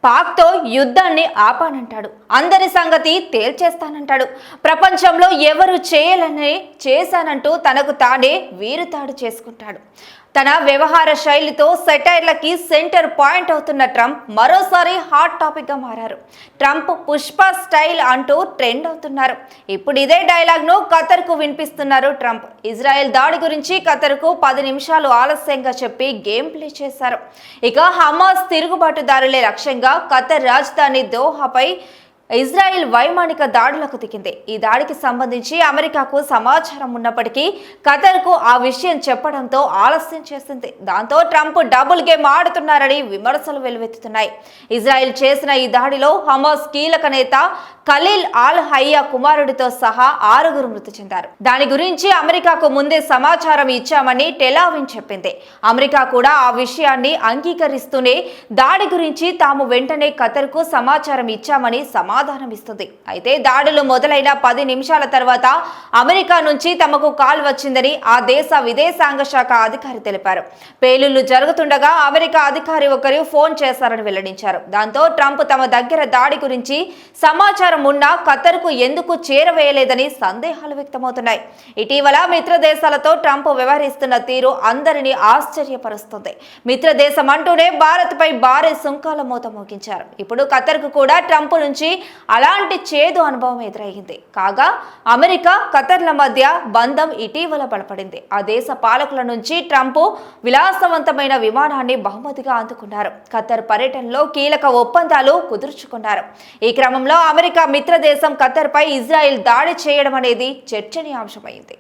పాక్తో యుద్ధాన్ని ఆపానంటాడు. అందరి సంగతి తేల్చేస్తానంటాడు. ప్రపంచంలో ఎవరు చేయలేని చేశానంటూ తనకు తానే వీరుతాడు చేసుకుంటాడు. తన వ్యవహార శైలితో సెటైర్లకి సెంటర్ పాయింట్ అవుతున్న ట్రంప్ మరోసారి హాట్ టాపిక్ గా మారారు. ట్రంప్ పుష్ప స్టైల్ అంటూ ట్రెండ్ అవుతున్నారు. ఇప్పుడు ఇదే డైలాగ్ ను ఖతర్ కు వినిపిస్తున్నారు ట్రంప్. ఇజ్రాయెల్ దాడి గురించి ఖతర్ కు 10 నిమిషాలు ఆలస్యంగా చెప్పి గేమ్ ప్లే చేశారు. ఇక హమాస్ తిరుగుబాటుదారులే లక్ష్యంగా ఖతర్ రాజధాని దోహాపై ఇజ్రాయెల్ వైమానిక దాడులకు దిగింది. ఈ దాడికి సంబంధించి అమెరికాకు సమాచారం ఉన్నప్పటికీ ఖతర్కు ఆ విషయం చెప్పడంతో ఆలస్యం చేసింది. దాంతో ట్రంప్ డబుల్ గేమ్ ఆడుతున్నారని విమర్శలు వెల్లువెత్తుతున్నాయి. ఇజ్రాయెల్ చేసిన ఈ దాడిలో హమాస్ కీలక నేత ఖలీల్ అల్ హయ్యా కుమారుడితో సహా 6 మృతి చెందారు. దాని గురించి అమెరికాకు ముందే సమాచారం ఇచ్చామని టెలావివ్ చెప్పింది. అమెరికా కూడా ఆ విషయాన్ని అంగీకరిస్తూనే దాడి గురించి తాము వెంటనే ఖతర్కు సమాచారం ఇచ్చామని సమాధానమిస్తుంది. అయితే దాడులు మొదలైన 10 నిమిషాల తర్వాత అమెరికా నుంచి తమకు కాల్ వచ్చిందని ఆ దేశ విదేశాంగ శాఖ అధికారి తెలిపారు. పేలుళ్లు జరుగుతుండగా అమెరికా అధికారి ఒకరు ఫోన్ చేశారని వెల్లడించారు. దాంతో ట్రంప్ తమ దగ్గర దాడి గురించి సమాచారం ఉన్నా ఖతర్కు ఎందుకు చేరవేయలేదని సందేహాలు వ్యక్తమవుతున్నాయి. ఇటీవల మిత్ర దేశాలతో ట్రంప్ వ్యవహరిస్తున్న తీరు అందరినీ ఆశ్చర్యపరుస్తుంది. మిత్ర దేశం అంటూనే భారత్పై భారీ సుంకాల మోత మోగించారు. ఇప్పుడు ఖతర్కు కూడా ట్రంప్ నుంచి అలాంటి చేదు అనుభవం ఎదురైంది. కాగా అమెరికా ఖతర్ల మధ్య బంధం ఇటీవల బలపడింది. ఆ దేశ పాలకుల నుంచి ట్రంప్ విలాసవంతమైన విమానాన్ని బహుమతిగా అందుకున్నారు. ఖతర్ పర్యటనలో కీలక ఒప్పందాలు కుదుర్చుకున్నారు. ఈ క్రమంలో అమెరికా మిత్ర దేశం ఖతర్పై ఇజ్రాయెల్ దాడి చేయడం అనేది చర్చనీయాంశమైంది.